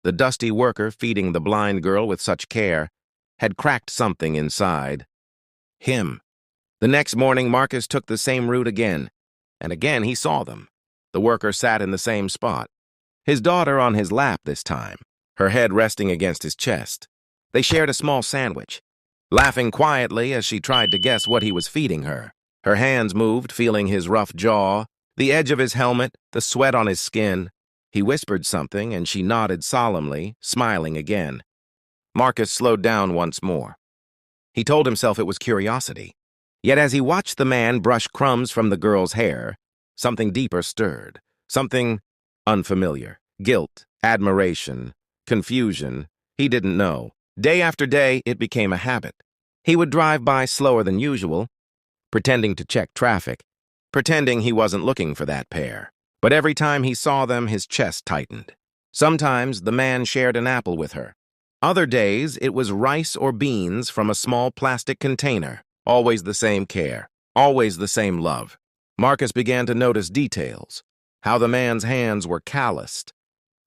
The dusty worker feeding the blind girl with such care had cracked something inside him. The next morning, Marcus took the same route again, and again he saw them. The worker sat in the same spot, his daughter on his lap this time, her head resting against his chest. They shared a small sandwich, laughing quietly as she tried to guess what he was feeding her. Her hands moved, feeling his rough jaw, the edge of his helmet, the sweat on his skin. He whispered something, and she nodded solemnly, smiling again. Marcus slowed down once more. He told himself it was curiosity. Yet as he watched the man brush crumbs from the girl's hair, something deeper stirred, something unfamiliar. Guilt, admiration, confusion. He didn't know. Day after day, it became a habit. He would drive by slower than usual, pretending to check traffic, pretending he wasn't looking for that pair. But every time he saw them, his chest tightened. Sometimes the man shared an apple with her. Other days, it was rice or beans from a small plastic container. Always the same care, always the same love. Marcus began to notice details. How the man's hands were calloused,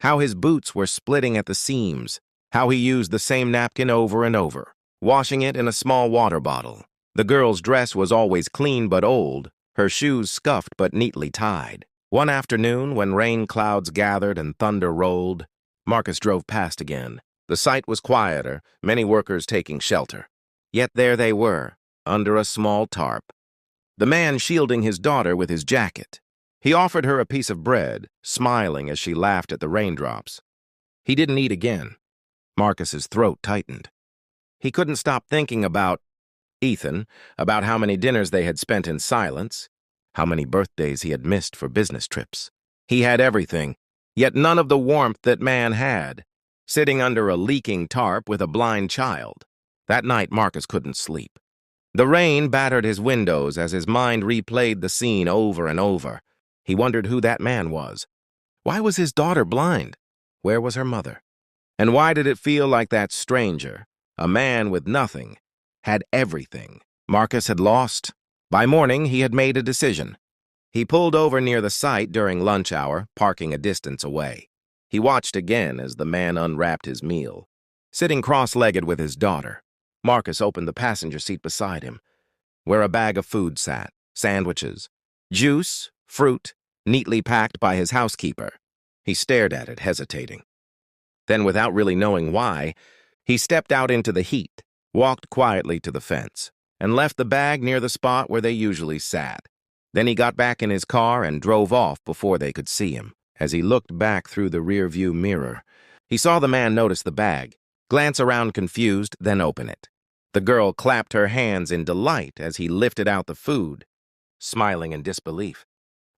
how his boots were splitting at the seams, how he used the same napkin over and over, washing it in a small water bottle. The girl's dress was always clean but old, her shoes scuffed but neatly tied. One afternoon, when rain clouds gathered and thunder rolled, Marcus drove past again. The sight was quieter, many workers taking shelter. Yet there they were, under a small tarp, the man shielding his daughter with his jacket. He offered her a piece of bread, smiling as she laughed at the raindrops. He didn't eat again. Marcus's throat tightened. He couldn't stop thinking about Ethan, about how many dinners they had spent in silence, how many birthdays he had missed for business trips. He had everything, yet none of the warmth that man had, sitting under a leaking tarp with a blind child. That night, Marcus couldn't sleep. The rain battered his windows as his mind replayed the scene over and over. He wondered who that man was. Why was his daughter blind? Where was her mother? And why did it feel like that stranger, a man with nothing, had everything? Marcus had lost. By morning, he had made a decision. He pulled over near the site during lunch hour, parking a distance away. He watched again as the man unwrapped his meal. Sitting cross-legged with his daughter, Marcus opened the passenger seat beside him, where a bag of food sat, sandwiches, juice, fruit, neatly packed by his housekeeper. He stared at it, hesitating. Then, without really knowing why, he stepped out into the heat, walked quietly to the fence, and left the bag near the spot where they usually sat. Then he got back in his car and drove off before they could see him. As he looked back through the rearview mirror, he saw the man notice the bag, glance around confused, then open it. The girl clapped her hands in delight as he lifted out the food, smiling in disbelief.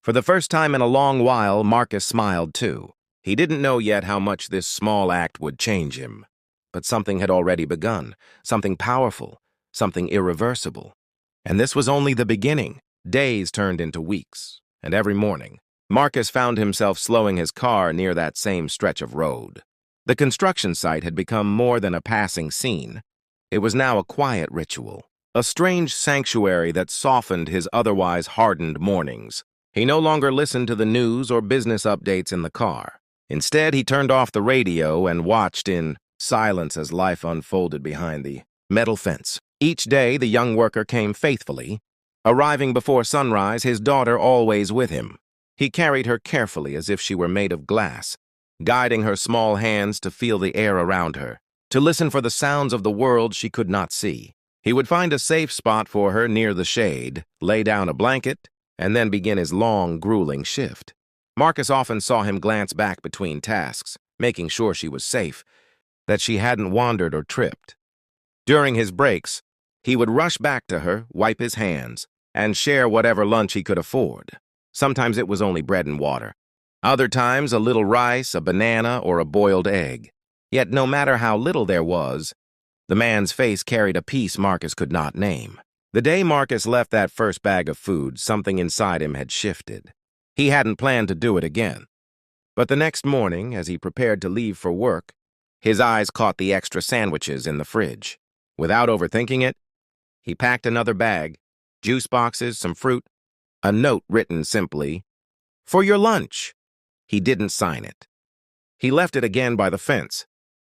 For the first time in a long while, Marcus smiled too. He didn't know yet how much this small act would change him. But something had already begun, something powerful, something irreversible. And this was only the beginning. Days turned into weeks, and every morning, Marcus found himself slowing his car near that same stretch of road. The construction site had become more than a passing scene. It was now a quiet ritual, a strange sanctuary that softened his otherwise hardened mornings. He no longer listened to the news or business updates in the car. Instead, he turned off the radio and watched in silence as life unfolded behind the metal fence. Each day, the young worker came faithfully, arriving before sunrise, his daughter always with him. He carried her carefully as if she were made of glass, guiding her small hands to feel the air around her, to listen for the sounds of the world she could not see. He would find a safe spot for her near the shade, lay down a blanket, and then begin his long, grueling shift. Marcus often saw him glance back between tasks, making sure she was safe, that she hadn't wandered or tripped. During his breaks, he would rush back to her, wipe his hands, and share whatever lunch he could afford. Sometimes it was only bread and water. Other times, a little rice, a banana, or a boiled egg. Yet no matter how little there was, the man's face carried a peace Marcus could not name. The day Marcus left that first bag of food, something inside him had shifted. He hadn't planned to do it again. But the next morning, as he prepared to leave for work, his eyes caught the extra sandwiches in the fridge. Without overthinking it, he packed another bag, juice boxes, some fruit, a note written simply, "For your lunch." He didn't sign it. He left it again by the fence,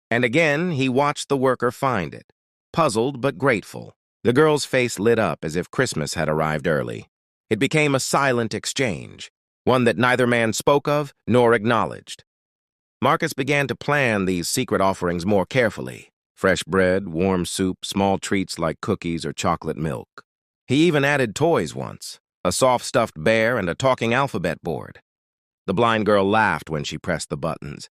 and again he watched the worker find it, puzzled but grateful. The girl's face lit up as if Christmas had arrived early. It became a silent exchange, one that neither man spoke of nor acknowledged. Marcus began to plan these secret offerings more carefully. Fresh bread, warm soup, small treats like cookies or chocolate milk. He even added toys once, a soft stuffed bear and a talking alphabet board. The blind girl laughed when she pressed the buttons,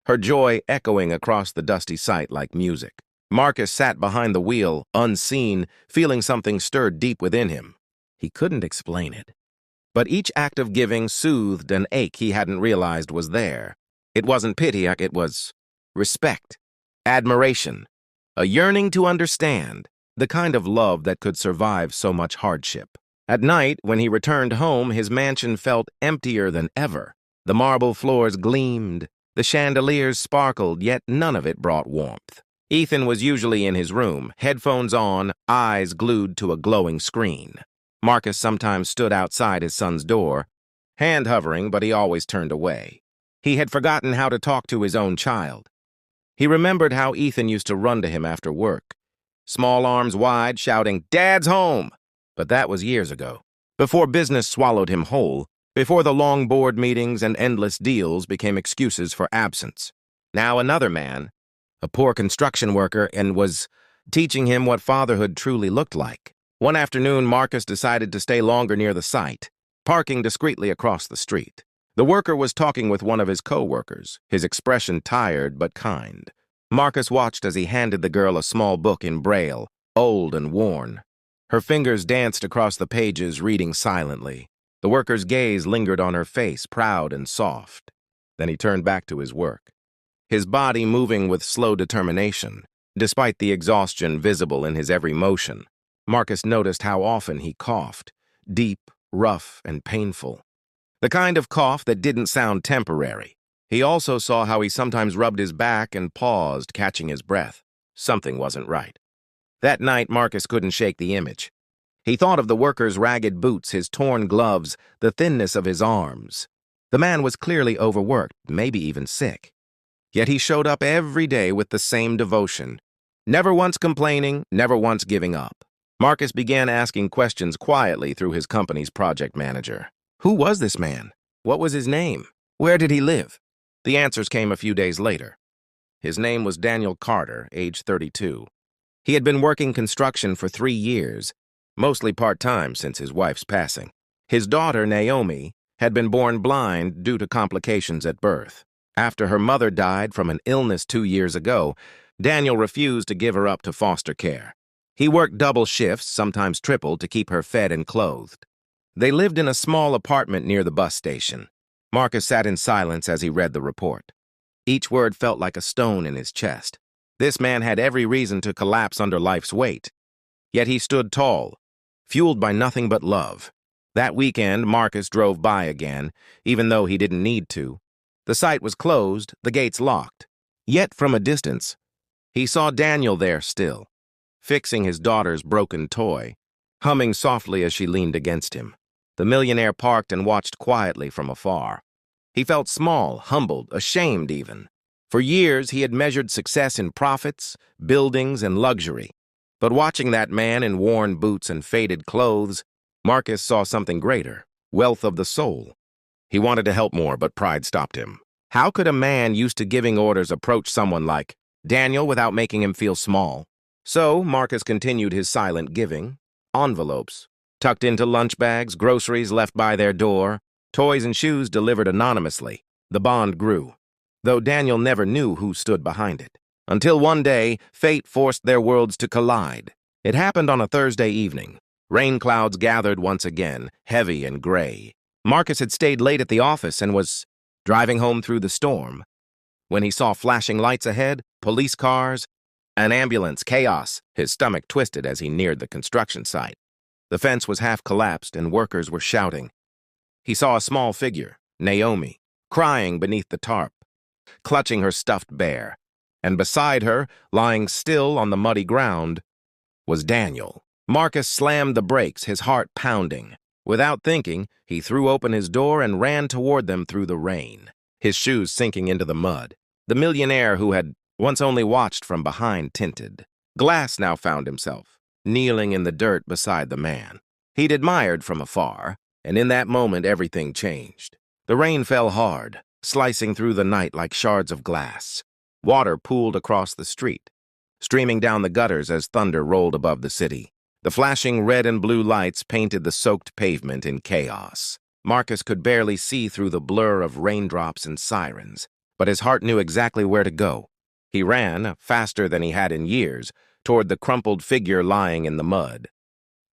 her joy echoing across the dusty site like music. Marcus sat behind the wheel, unseen, feeling something stirred deep within him. He couldn't explain it. But each act of giving soothed an ache he hadn't realized was there. It wasn't pity, it was respect, admiration, a yearning to understand, the kind of love that could survive so much hardship. At night, when he returned home, his mansion felt emptier than ever. The marble floors gleamed, the chandeliers sparkled, yet none of it brought warmth. Ethan was usually in his room, headphones on, eyes glued to a glowing screen. Marcus sometimes stood outside his son's door, hand hovering, but he always turned away. He had forgotten how to talk to his own child. He remembered how Ethan used to run to him after work, small arms wide, shouting, "Dad's home!" But that was years ago, before business swallowed him whole, before the long board meetings and endless deals became excuses for absence. Now another man, a poor construction worker, and was teaching him what fatherhood truly looked like. One afternoon, Marcus decided to stay longer near the site, parking discreetly across the street. The worker was talking with one of his co-workers, his expression tired but kind. Marcus watched as he handed the girl a small book in Braille, old and worn. Her fingers danced across the pages, reading silently. The worker's gaze lingered on her face, proud and soft. Then he turned back to his work, his body moving with slow determination, despite the exhaustion visible in his every motion. Marcus noticed how often he coughed, deep, rough, and painful. The kind of cough that didn't sound temporary. He also saw how he sometimes rubbed his back and paused, catching his breath. Something wasn't right. That night, Marcus couldn't shake the image. He thought of the worker's ragged boots, his torn gloves, the thinness of his arms. The man was clearly overworked, maybe even sick. Yet he showed up every day with the same devotion, never once complaining, never once giving up. Marcus began asking questions quietly through his company's project manager. Who was this man? What was his name? Where did he live? The answers came a few days later. His name was Daniel Carter, age 32. He had been working construction for 3 years, mostly part-time since his wife's passing. His daughter, Naomi, had been born blind due to complications at birth. After her mother died from an illness 2 years ago, Daniel refused to give her up to foster care. He worked double shifts, sometimes triple, to keep her fed and clothed. They lived in a small apartment near the bus station. Marcus sat in silence as he read the report. Each word felt like a stone in his chest. This man had every reason to collapse under life's weight. Yet he stood tall, fueled by nothing but love. That weekend, Marcus drove by again, even though he didn't need to. The site was closed, the gates locked. Yet from a distance, he saw Daniel there still, fixing his daughter's broken toy, humming softly as she leaned against him. The millionaire parked and watched quietly from afar. He felt small, humbled, ashamed even. For years, he had measured success in profits, buildings, and luxury. But watching that man in worn boots and faded clothes, Marcus saw something greater, wealth of the soul. He wanted to help more, but pride stopped him. How could a man used to giving orders approach someone like Daniel without making him feel small? So, Marcus continued his silent giving. Envelopes, tucked into lunch bags, groceries left by their door, toys and shoes delivered anonymously. The bond grew, though Daniel never knew who stood behind it. Until one day, fate forced their worlds to collide. It happened on a Thursday evening. Rain clouds gathered once again, heavy and gray. Marcus had stayed late at the office and was driving home through the storm when he saw flashing lights ahead, police cars, an ambulance, chaos. His stomach twisted as he neared the construction site. The fence was half collapsed and workers were shouting. He saw a small figure, Naomi, crying beneath the tarp, clutching her stuffed bear. And beside her, lying still on the muddy ground, was Daniel. Marcus slammed the brakes, his heart pounding. Without thinking, he threw open his door and ran toward them through the rain, his shoes sinking into the mud. The millionaire who had once only watched from behind tinted glass now found himself kneeling in the dirt beside the man he'd admired from afar, and in that moment everything changed. The rain fell hard, slicing through the night like shards of glass. Water pooled across the street, streaming down the gutters as thunder rolled above the city. The flashing red and blue lights painted the soaked pavement in chaos. Marcus could barely see through the blur of raindrops and sirens, but his heart knew exactly where to go. He ran, faster than he had in years, toward the crumpled figure lying in the mud.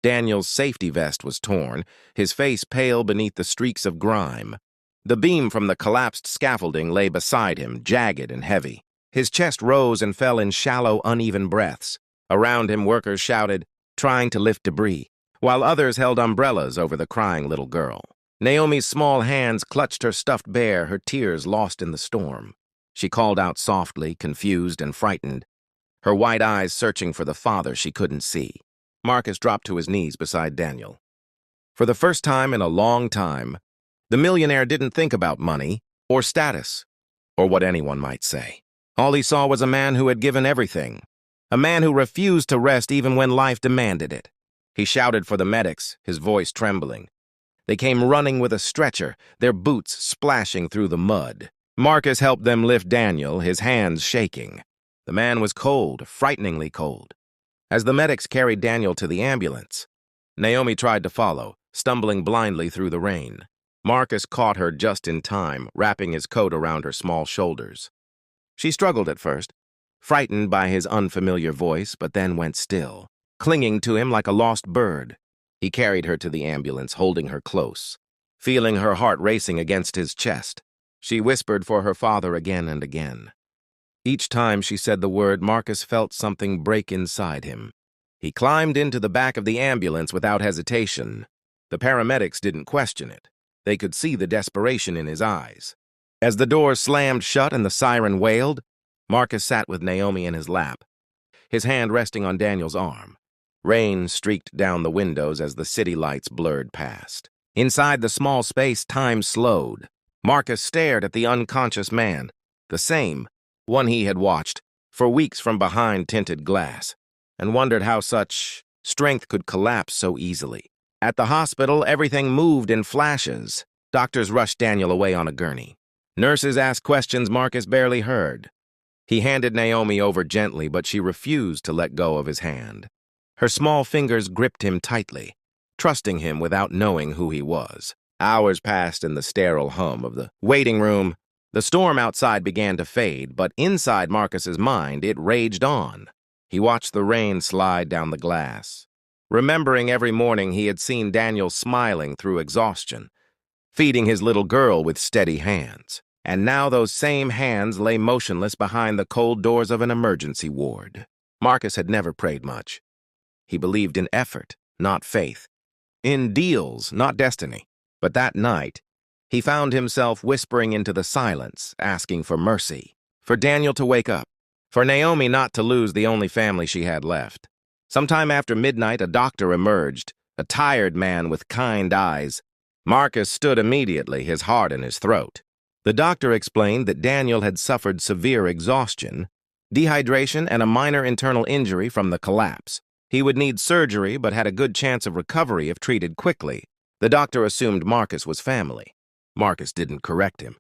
Daniel's safety vest was torn, his face pale beneath the streaks of grime. The beam from the collapsed scaffolding lay beside him, jagged and heavy. His chest rose and fell in shallow, uneven breaths. Around him, workers shouted, trying to lift debris, while others held umbrellas over the crying little girl. Naomi's small hands clutched her stuffed bear, her tears lost in the storm. She called out softly, confused and frightened, her white eyes searching for the father she couldn't see. Marcus dropped to his knees beside Daniel. For the first time in a long time, the millionaire didn't think about money or status or what anyone might say. All he saw was a man who had given everything, a man who refused to rest even when life demanded it. He shouted for the medics, his voice trembling. They came running with a stretcher, their boots splashing through the mud. Marcus helped them lift Daniel, his hands shaking. The man was cold, frighteningly cold. As the medics carried Daniel to the ambulance, Naomi tried to follow, stumbling blindly through the rain. Marcus caught her just in time, wrapping his coat around her small shoulders. She struggled at first, frightened by his unfamiliar voice, but then went still, clinging to him like a lost bird. He carried her to the ambulance, holding her close, feeling her heart racing against his chest. She whispered for her father again and again. Each time she said the word, Marcus felt something break inside him. He climbed into the back of the ambulance without hesitation. The paramedics didn't question it. They could see the desperation in his eyes. As the door slammed shut and the siren wailed, Marcus sat with Naomi in his lap, his hand resting on Daniel's arm. Rain streaked down the windows as the city lights blurred past. Inside the small space, time slowed. Marcus stared at the unconscious man, the same one he had watched for weeks from behind tinted glass, and wondered how such strength could collapse so easily. At the hospital, everything moved in flashes. Doctors rushed Daniel away on a gurney. Nurses asked questions Marcus barely heard. He handed Naomi over gently, but she refused to let go of his hand. Her small fingers gripped him tightly, trusting him without knowing who he was. Hours passed in the sterile hum of the waiting room. The storm outside began to fade, but inside Marcus's mind, it raged on. He watched the rain slide down the glass, remembering every morning he had seen Daniel smiling through exhaustion, feeding his little girl with steady hands. And now those same hands lay motionless behind the cold doors of an emergency ward. Marcus had never prayed much. He believed in effort, not faith, in deals, not destiny. But that night, he found himself whispering into the silence, asking for mercy, for Daniel to wake up, for Naomi not to lose the only family she had left. Sometime after midnight, a doctor emerged, a tired man with kind eyes. Marcus stood immediately, his heart in his throat. The doctor explained that Daniel had suffered severe exhaustion, dehydration, and a minor internal injury from the collapse. He would need surgery, but had a good chance of recovery if treated quickly. The doctor assumed Marcus was family. Marcus didn't correct him.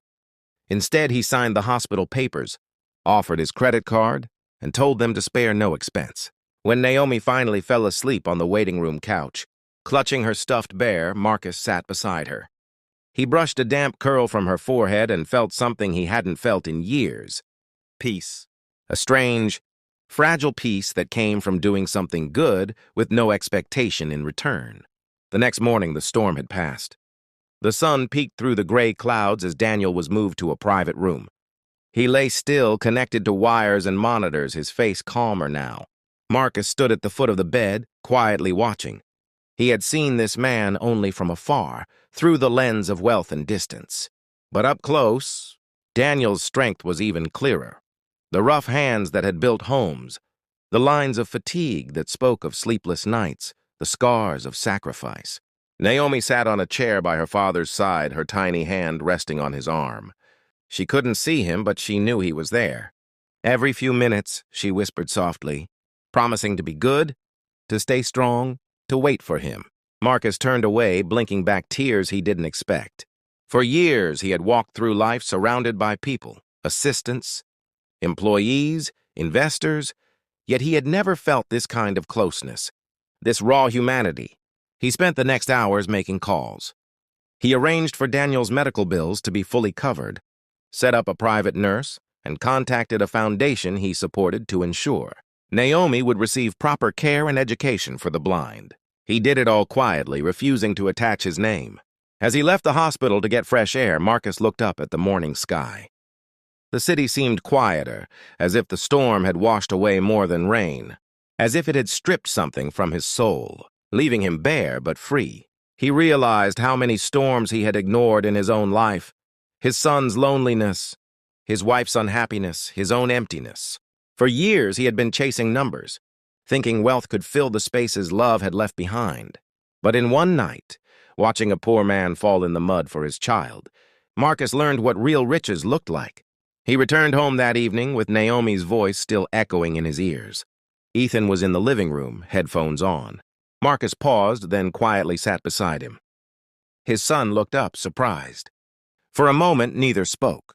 Instead, he signed the hospital papers, offered his credit card, and told them to spare no expense. When Naomi finally fell asleep on the waiting room couch, clutching her stuffed bear, Marcus sat beside her. He brushed a damp curl from her forehead and felt something he hadn't felt in years. Peace. A strange, fragile peace that came from doing something good with no expectation in return. The next morning, the storm had passed. The sun peeked through the gray clouds as Daniel was moved to a private room. He lay still, connected to wires and monitors, his face calmer now. Marcus stood at the foot of the bed, quietly watching. He had seen this man only from afar, through the lens of wealth and distance. But up close, Daniel's strength was even clearer. The rough hands that had built homes, the lines of fatigue that spoke of sleepless nights, the scars of sacrifice. Naomi sat on a chair by her father's side, her tiny hand resting on his arm. She couldn't see him, but she knew he was there. Every few minutes, she whispered softly, promising to be good, to stay strong, to wait for him. Marcus turned away, blinking back tears he didn't expect. For years, he had walked through life surrounded by people, assistants, employees, investors, yet he had never felt this kind of closeness, this raw humanity. He spent the next hours making calls. He arranged for Daniel's medical bills to be fully covered, set up a private nurse, and contacted a foundation he supported to ensure Naomi would receive proper care and education for the blind. He did it all quietly, refusing to attach his name. As he left the hospital to get fresh air, Marcus looked up at the morning sky. The city seemed quieter, as if the storm had washed away more than rain, as if it had stripped something from his soul, leaving him bare but free. He realized how many storms he had ignored in his own life, his son's loneliness, his wife's unhappiness, his own emptiness. For years he had been chasing numbers, thinking wealth could fill the spaces love had left behind. But in one night, watching a poor man fall in the mud for his child, Marcus learned what real riches looked like. He returned home that evening with Naomi's voice still echoing in his ears. Ethan was in the living room, headphones on. Marcus paused, then quietly sat beside him. His son looked up, surprised. For a moment, neither spoke.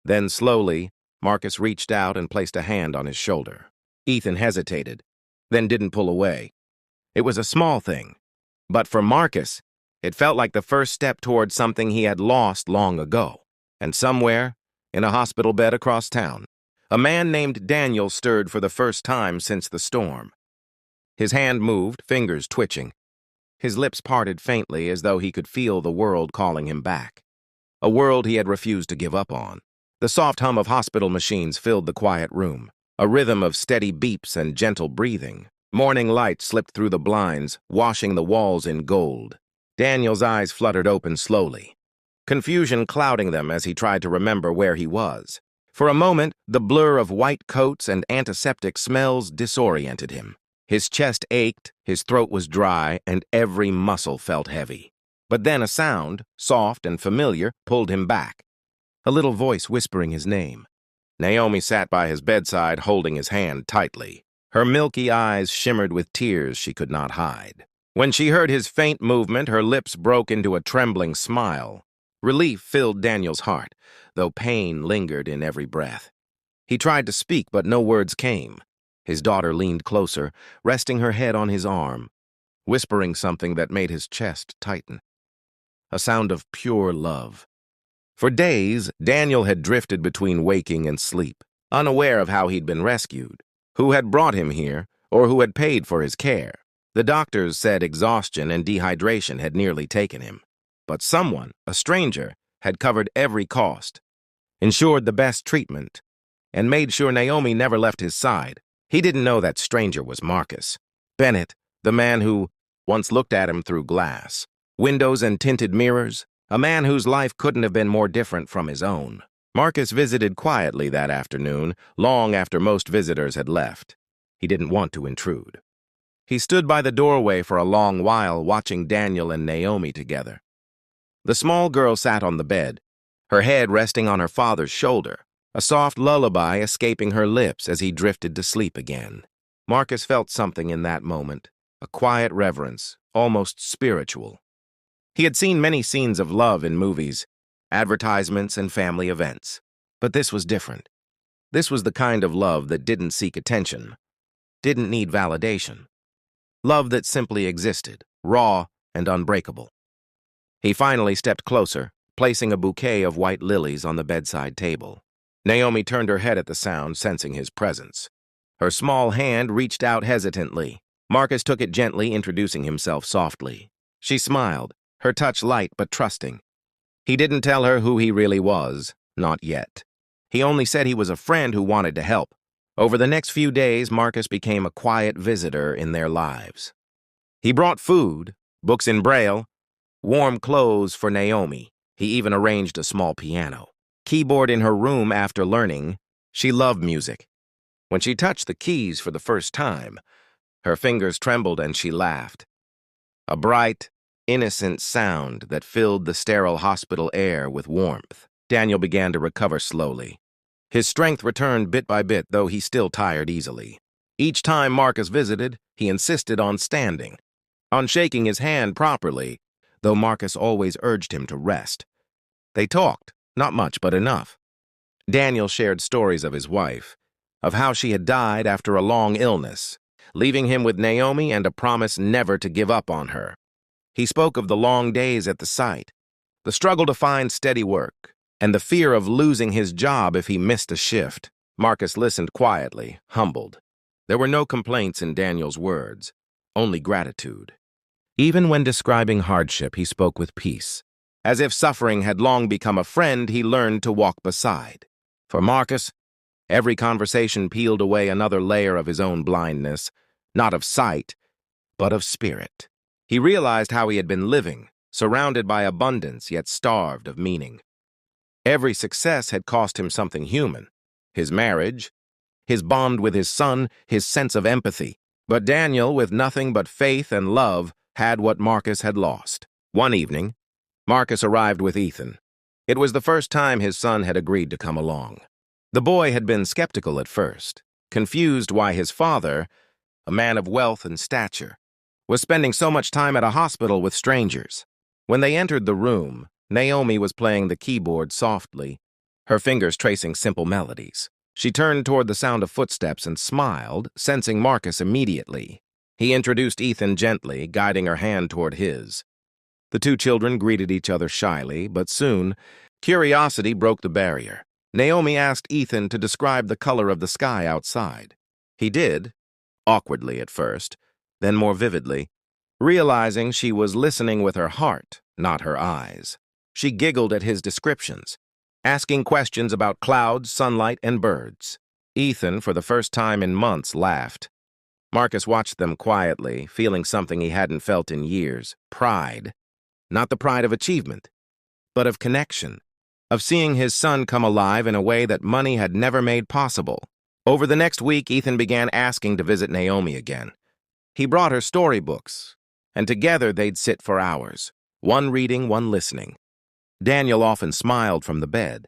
Then slowly, Marcus reached out and placed a hand on his shoulder. Ethan hesitated, then didn't pull away. It was a small thing, but for Marcus, it felt like the first step toward something he had lost long ago. And somewhere, in a hospital bed across town, a man named Daniel stirred for the first time since the storm. His hand moved, fingers twitching. His lips parted faintly as though he could feel the world calling him back. A world he had refused to give up on. The soft hum of hospital machines filled the quiet room, a rhythm of steady beeps and gentle breathing. Morning light slipped through the blinds, washing the walls in gold. Daniel's eyes fluttered open slowly, confusion clouding them as he tried to remember where he was. For a moment, the blur of white coats and antiseptic smells disoriented him. His chest ached, his throat was dry, and every muscle felt heavy. But then a sound, soft and familiar, pulled him back. A little voice whispering his name. Naomi sat by his bedside, holding his hand tightly. Her milky eyes shimmered with tears she could not hide. When she heard his faint movement, her lips broke into a trembling smile. Relief filled Daniel's heart, though pain lingered in every breath. He tried to speak, but no words came. His daughter leaned closer, resting her head on his arm, whispering something that made his chest tighten. A sound of pure love. For days, Daniel had drifted between waking and sleep, unaware of how he'd been rescued, who had brought him here, or who had paid for his care. The doctors said exhaustion and dehydration had nearly taken him. But someone, a stranger, had covered every cost, ensured the best treatment, and made sure Naomi never left his side. He didn't know that stranger was Marcus. Bennett, the man who once looked at him through glass, windows and tinted mirrors, a man whose life couldn't have been more different from his own. Marcus visited quietly that afternoon, long after most visitors had left. He didn't want to intrude. He stood by the doorway for a long while, watching Daniel and Naomi together. The small girl sat on the bed, her head resting on her father's shoulder, a soft lullaby escaping her lips as he drifted to sleep again. Marcus felt something in that moment, a quiet reverence, almost spiritual. He had seen many scenes of love in movies, advertisements, and family events. But this was different. This was the kind of love that didn't seek attention, didn't need validation. Love that simply existed, raw and unbreakable. He finally stepped closer, placing a bouquet of white lilies on the bedside table. Naomi turned her head at the sound, sensing his presence. Her small hand reached out hesitantly. Marcus took it gently, introducing himself softly. She smiled, her touch light but trusting. He didn't tell her who he really was, not yet. He only said he was a friend who wanted to help. Over the next few days, Marcus became a quiet visitor in their lives. He brought food, books in Braille, warm clothes for Naomi. He even arranged a small piano. Keyboard in her room after learning. She loved music. When she touched the keys for the first time, her fingers trembled and she laughed. A bright, innocent sound that filled the sterile hospital air with warmth. Daniel began to recover slowly. His strength returned bit by bit, though he still tired easily. Each time Marcus visited, he insisted on standing, on shaking his hand properly, though Marcus always urged him to rest. They talked, not much, but enough. Daniel shared stories of his wife, of how she had died after a long illness, leaving him with Naomi and a promise never to give up on her. He spoke of the long days at the site, the struggle to find steady work, and the fear of losing his job if he missed a shift. Marcus listened quietly, humbled. There were no complaints in Daniel's words, only gratitude. Even when describing hardship, he spoke with peace. As if suffering had long become a friend he learned to walk beside. For Marcus, every conversation peeled away another layer of his own blindness, not of sight, but of spirit. He realized how he had been living, surrounded by abundance yet starved of meaning. Every success had cost him something human, his marriage, his bond with his son, his sense of empathy. But Daniel, with nothing but faith and love, had what Marcus had lost. One evening, Marcus arrived with Ethan. It was the first time his son had agreed to come along. The boy had been skeptical at first, confused why his father, a man of wealth and stature, was spending so much time at a hospital with strangers. When they entered the room, Naomi was playing the keyboard softly, her fingers tracing simple melodies. She turned toward the sound of footsteps and smiled, sensing Marcus immediately. He introduced Ethan gently, guiding her hand toward his. The two children greeted each other shyly, but soon, curiosity broke the barrier. Naomi asked Ethan to describe the color of the sky outside. He did, awkwardly at first, then more vividly, realizing she was listening with her heart, not her eyes. She giggled at his descriptions, asking questions about clouds, sunlight, and birds. Ethan, for the first time in months, laughed. Marcus watched them quietly, feeling something he hadn't felt in years, pride. Not the pride of achievement, but of connection, of seeing his son come alive in a way that money had never made possible. Over the next week, Ethan began asking to visit Naomi again. He brought her storybooks, and together they'd sit for hours, one reading, one listening. Daniel often smiled from the bed,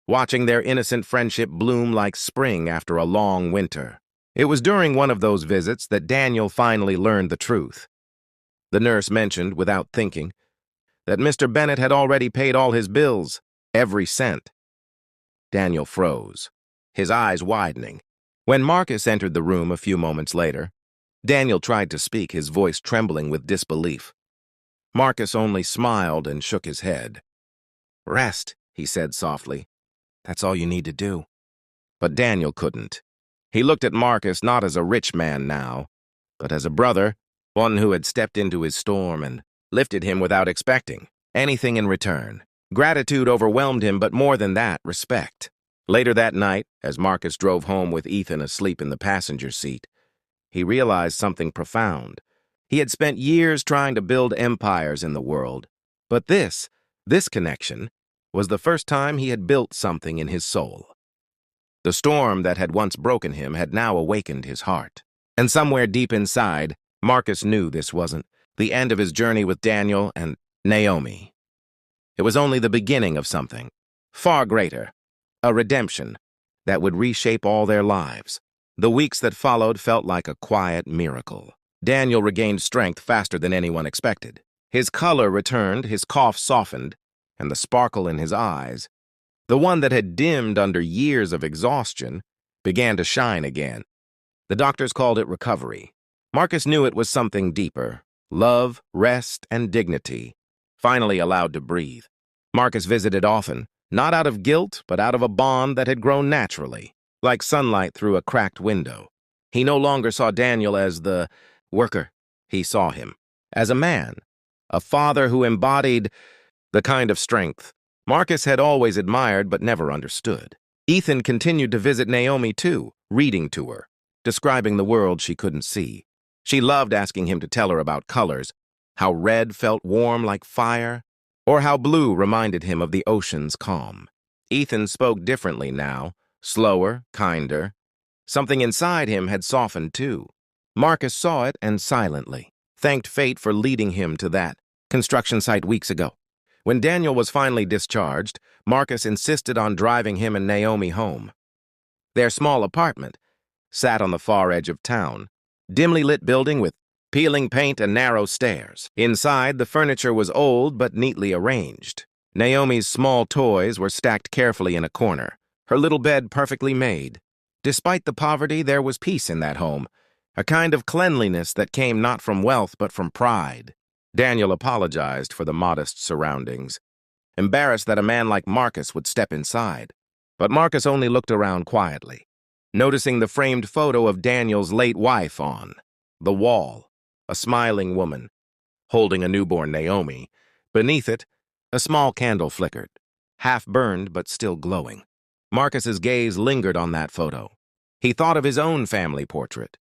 watching their innocent friendship bloom like spring after a long winter. It was during one of those visits that Daniel finally learned the truth. The nurse mentioned, without thinking, that Mr. Bennett had already paid all his bills, every cent. Daniel froze, his eyes widening. When Marcus entered the room a few moments later, Daniel tried to speak, his voice trembling with disbelief. Marcus only smiled and shook his head. "Rest," he said softly. "That's all you need to do." But Daniel couldn't. He looked at Marcus not as a rich man now, but as a brother, one who had stepped into his storm and lifted him without expecting anything in return. Gratitude overwhelmed him, but more than that, respect. Later that night, as Marcus drove home with Ethan asleep in the passenger seat, he realized something profound. He had spent years trying to build empires in the world, but this connection, was the first time he had built something in his soul. The storm that had once broken him had now awakened his heart. And somewhere deep inside, Marcus knew this wasn't the end of his journey with Daniel and Naomi. It was only the beginning of something far greater, a redemption that would reshape all their lives. The weeks that followed felt like a quiet miracle. Daniel regained strength faster than anyone expected. His color returned, his cough softened, and the sparkle in his eyes, the one that had dimmed under years of exhaustion, began to shine again. The doctors called it recovery. Marcus knew it was something deeper: love, rest, and dignity, finally allowed to breathe. Marcus visited often, not out of guilt, but out of a bond that had grown naturally, like sunlight through a cracked window. He no longer saw Daniel as the worker. He saw him as a man, a father who embodied the kind of strength Marcus had always admired but never understood. Ethan continued to visit Naomi too, reading to her, describing the world she couldn't see. She loved asking him to tell her about colors, how red felt warm like fire, or how blue reminded him of the ocean's calm. Ethan spoke differently now, slower, kinder. Something inside him had softened too. Marcus saw it and silently thanked fate for leading him to that construction site weeks ago. When Daniel was finally discharged, Marcus insisted on driving him and Naomi home. Their small apartment sat on the far edge of town, dimly lit building with peeling paint and narrow stairs. Inside, the furniture was old but neatly arranged. Naomi's small toys were stacked carefully in a corner, her little bed perfectly made. Despite the poverty, there was peace in that home, a kind of cleanliness that came not from wealth but from pride. Daniel apologized for the modest surroundings, embarrassed that a man like Marcus would step inside. But Marcus only looked around quietly, noticing the framed photo of Daniel's late wife on the wall, a smiling woman holding a newborn Naomi. Beneath it, a small candle flickered, half burned but still glowing. Marcus's gaze lingered on that photo. He thought of his own family portrait,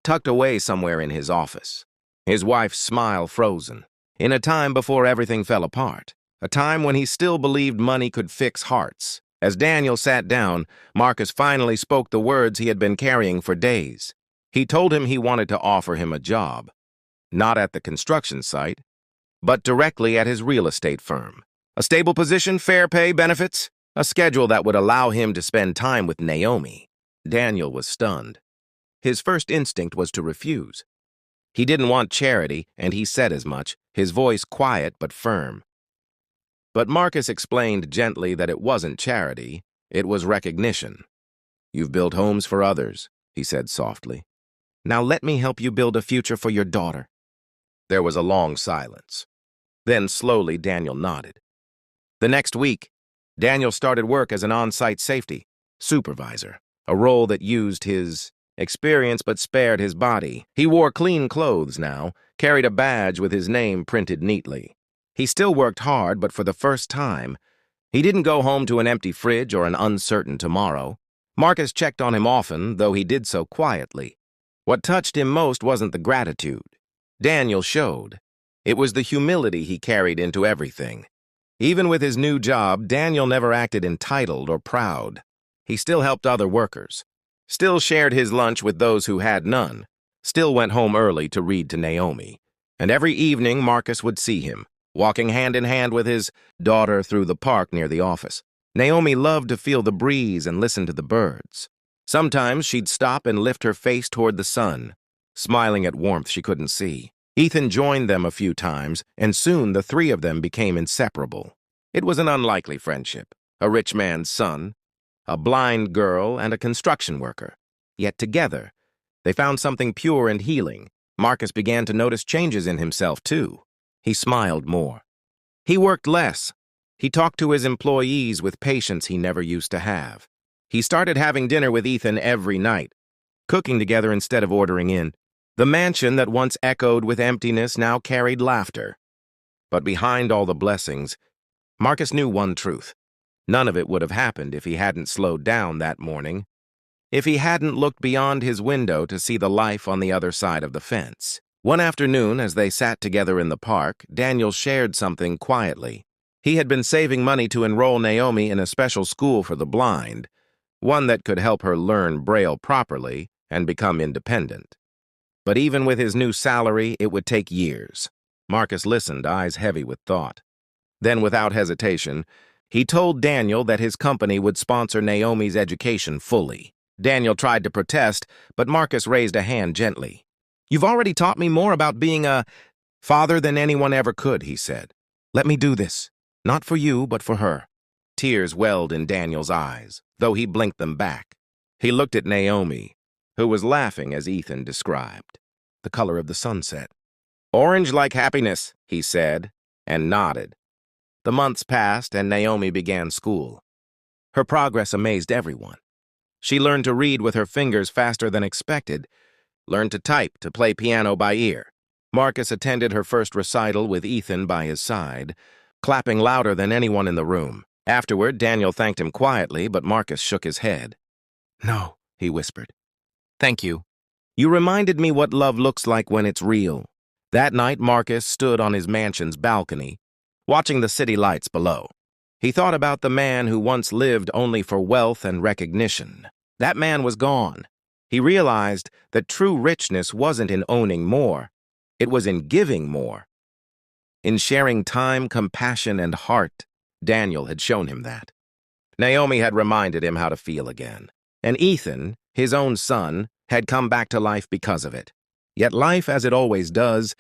tucked away somewhere in his office, his wife's smile frozen, in a time before everything fell apart, a time when he still believed money could fix hearts. As Daniel sat down, Marcus finally spoke the words he had been carrying for days. He told him he wanted to offer him a job, not at the construction site, but directly at his real estate firm. A stable position, fair pay, benefits, a schedule that would allow him to spend time with Naomi. Daniel was stunned. His first instinct was to refuse. He didn't want charity, and he said as much, his voice quiet but firm. But Marcus explained gently that it wasn't charity, it was recognition. "You've built homes for others," he said softly. "Now let me help you build a future for your daughter." There was a long silence. Then slowly Daniel nodded. The next week, Daniel started work as an on-site safety supervisor, a role that used his experience but spared his body. He wore clean clothes now, carried a badge with his name printed neatly. He still worked hard, but for the first time, he didn't go home to an empty fridge or an uncertain tomorrow. Marcus checked on him often, though he did so quietly. What touched him most wasn't the gratitude Daniel showed. It was the humility he carried into everything. Even with his new job, Daniel never acted entitled or proud. He still helped other workers, still shared his lunch with those who had none, still went home early to read to Naomi. And every evening Marcus would see him, walking hand in hand with his daughter through the park near the office. Naomi loved to feel the breeze and listen to the birds. Sometimes she'd stop and lift her face toward the sun, smiling at warmth she couldn't see. Ethan joined them a few times, and soon the three of them became inseparable. It was an unlikely friendship, a rich man's son, a blind girl, and a construction worker. Yet together, they found something pure and healing. Marcus began to notice changes in himself, too. He smiled more. He worked less. He talked to his employees with patience he never used to have. He started having dinner with Ethan every night, cooking together instead of ordering in. The mansion that once echoed with emptiness now carried laughter. But behind all the blessings, Marcus knew one truth. None of it would have happened if he hadn't slowed down that morning, if he hadn't looked beyond his window to see the life on the other side of the fence. One afternoon, as they sat together in the park, Daniel shared something quietly. He had been saving money to enroll Naomi in a special school for the blind, one that could help her learn Braille properly and become independent. But even with his new salary, it would take years. Marcus listened, eyes heavy with thought. Then, without hesitation, he told Daniel that his company would sponsor Naomi's education fully. Daniel tried to protest, but Marcus raised a hand gently. "You've already taught me more about being a father than anyone ever could," he said. "Let me do this, not for you, but for her." Tears welled in Daniel's eyes, though he blinked them back. He looked at Naomi, who was laughing as Ethan described, the color of the sunset. "Orange like happiness," he said, and nodded. The months passed, and Naomi began school. Her progress amazed everyone. She learned to read with her fingers faster than expected, learned to type, to play piano by ear. Marcus attended her first recital with Ethan by his side, clapping louder than anyone in the room. Afterward, Daniel thanked him quietly, but Marcus shook his head. "No," he whispered. "Thank you. You reminded me what love looks like when it's real." That night, Marcus stood on his mansion's balcony, watching the city lights below. He thought about the man who once lived only for wealth and recognition. That man was gone. He realized that true richness wasn't in owning more, it was in giving more. In sharing time, compassion, and heart, Daniel had shown him that. Naomi had reminded him how to feel again. And Ethan, his own son, had come back to life because of it. Yet life, as it always does,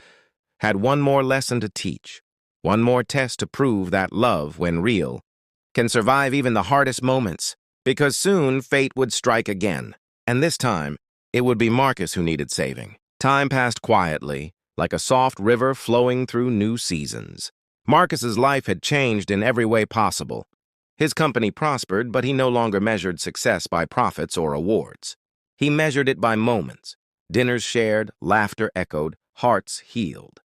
had one more lesson to teach, one more test to prove that love, when real, can survive even the hardest moments, because soon fate would strike again. And this time, it would be Marcus who needed saving. Time passed quietly, like a soft river flowing through new seasons. Marcus's life had changed in every way possible. His company prospered, but he no longer measured success by profits or awards. He measured it by moments. Dinners shared, laughter echoed, hearts healed.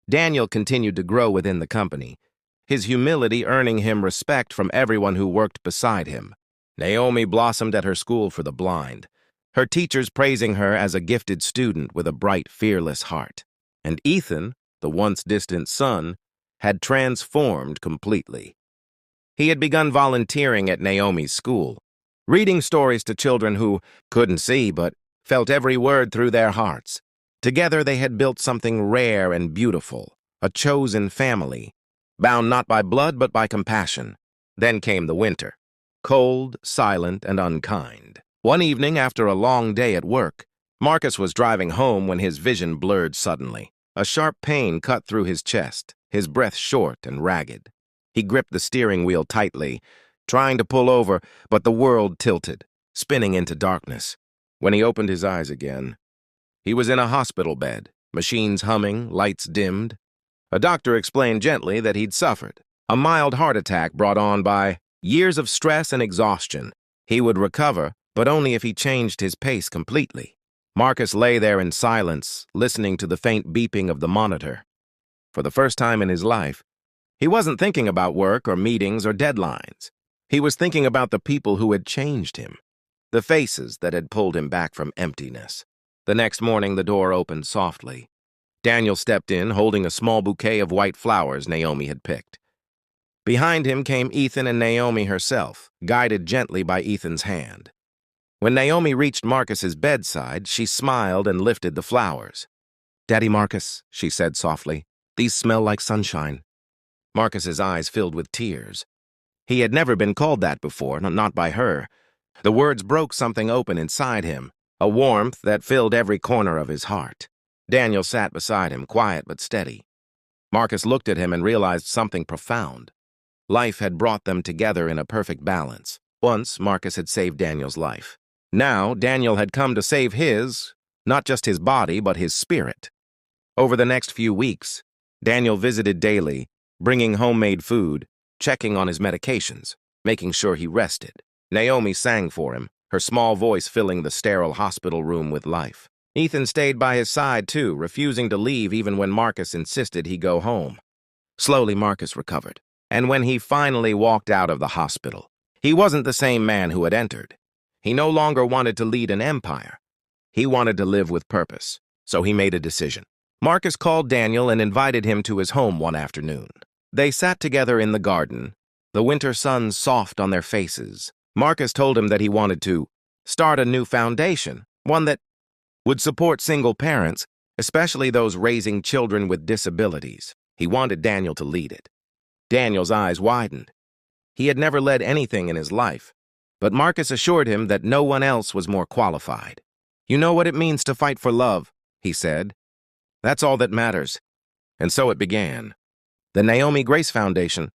Daniel continued to grow within the company, his humility earning him respect from everyone who worked beside him. Naomi blossomed at her school for the blind, her teachers praising her as a gifted student with a bright, fearless heart. And Ethan, the once distant son, had transformed completely. He had begun volunteering at Naomi's school, reading stories to children who couldn't see but felt every word through their hearts. Together they had built something rare and beautiful, a chosen family, bound not by blood but by compassion. Then came the winter, cold, silent, and unkind. One evening, after a long day at work, Marcus was driving home when his vision blurred suddenly. A sharp pain cut through his chest, his breath short and ragged. He gripped the steering wheel tightly, trying to pull over, but the world tilted, spinning into darkness. When he opened his eyes again, he was in a hospital bed, machines humming, lights dimmed. A doctor explained gently that he'd suffered a mild heart attack brought on by years of stress and exhaustion. He would recover, but only if he changed his pace completely. Marcus lay there in silence, listening to the faint beeping of the monitor. For the first time in his life, he wasn't thinking about work or meetings or deadlines. He was thinking about the people who had changed him, the faces that had pulled him back from emptiness. The next morning, the door opened softly. Daniel stepped in, holding a small bouquet of white flowers Naomi had picked. Behind him came Ethan and Naomi herself, guided gently by Ethan's hand. When Naomi reached Marcus's bedside, she smiled and lifted the flowers. "Daddy Marcus," she said softly, "these smell like sunshine." Marcus's eyes filled with tears. He had never been called that before, not by her. The words broke something open inside him, a warmth that filled every corner of his heart. Daniel sat beside him, quiet but steady. Marcus looked at him and realized something profound. Life had brought them together in a perfect balance. Once, Marcus had saved Daniel's life. Now, Daniel had come to save his, not just his body, but his spirit. Over the next few weeks, Daniel visited daily, bringing homemade food, checking on his medications, making sure he rested. Naomi sang for him, her small voice filling the sterile hospital room with life. Ethan stayed by his side, too, refusing to leave even when Marcus insisted he go home. Slowly, Marcus recovered, and when he finally walked out of the hospital, he wasn't the same man who had entered. He no longer wanted to lead an empire. He wanted to live with purpose, so he made a decision. Marcus called Daniel and invited him to his home one afternoon. They sat together in the garden, the winter sun soft on their faces. Marcus told him that he wanted to start a new foundation, one that would support single parents, especially those raising children with disabilities. He wanted Daniel to lead it. Daniel's eyes widened. He had never led anything in his life, but Marcus assured him that no one else was more qualified. "You know what it means to fight for love," he said. "That's all that matters." And so it began. The Naomi Grace Foundation,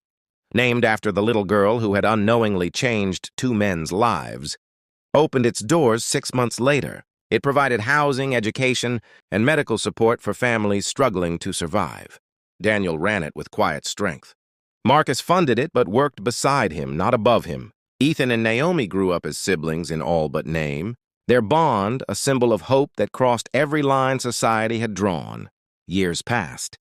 named after the little girl who had unknowingly changed two men's lives, opened its doors 6 months later. It provided housing, education, and medical support for families struggling to survive. Daniel ran it with quiet strength. Marcus funded it but worked beside him, not above him. Ethan and Naomi grew up as siblings in all but name, their bond a symbol of hope that crossed every line society had drawn. Years passed.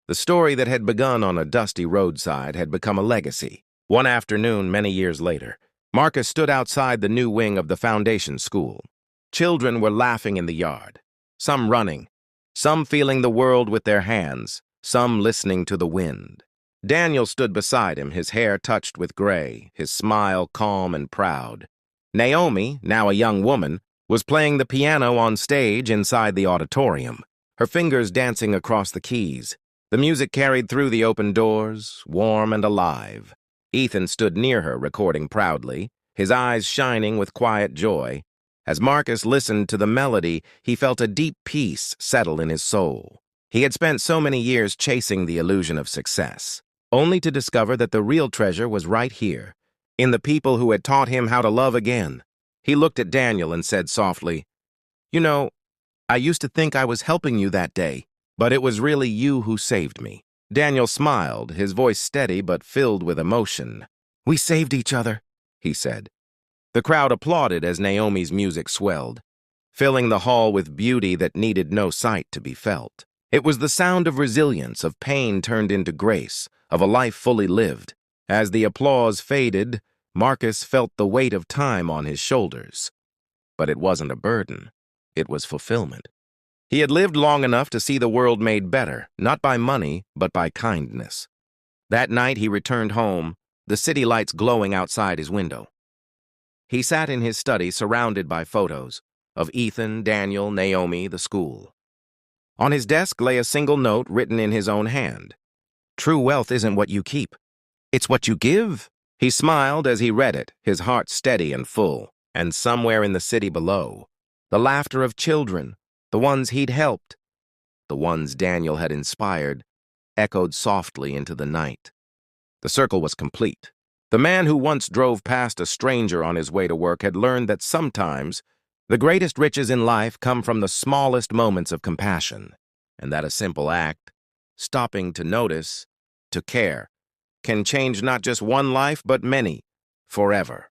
The story that had begun on a dusty roadside had become a legacy. One afternoon, many years later, Marcus stood outside the new wing of the foundation school. Children were laughing in the yard, some running, some feeling the world with their hands, some listening to the wind. Daniel stood beside him, his hair touched with gray, his smile calm and proud. Naomi, now a young woman, was playing the piano on stage inside the auditorium, her fingers dancing across the keys. The music carried through the open doors, warm and alive. Ethan stood near her, recording proudly, his eyes shining with quiet joy. As Marcus listened to the melody, he felt a deep peace settle in his soul. He had spent so many years chasing the illusion of success, only to discover that the real treasure was right here, in the people who had taught him how to love again. He looked at Daniel and said softly, "You know, I used to think I was helping you that day, but it was really you who saved me." Daniel smiled, his voice steady but filled with emotion. "We saved each other," he said. The crowd applauded as Naomi's music swelled, filling the hall with beauty that needed no sight to be felt. It was the sound of resilience, of pain turned into grace, of a life fully lived. As the applause faded, Marcus felt the weight of time on his shoulders. But it wasn't a burden. It was fulfillment. He had lived long enough to see the world made better, not by money, but by kindness. That night he returned home, the city lights glowing outside his window. He sat in his study surrounded by photos of Ethan, Daniel, Naomi, the school. On his desk lay a single note written in his own hand. "True wealth isn't what you keep. It's what you give." He smiled as he read it, his heart steady and full. And somewhere in the city below, the laughter of children, the ones he'd helped, the ones Daniel had inspired, echoed softly into the night. The circle was complete. The man who once drove past a stranger on his way to work had learned that sometimes the greatest riches in life come from the smallest moments of compassion, and that a simple act, stopping to notice, to care, can change not just one life but many, forever.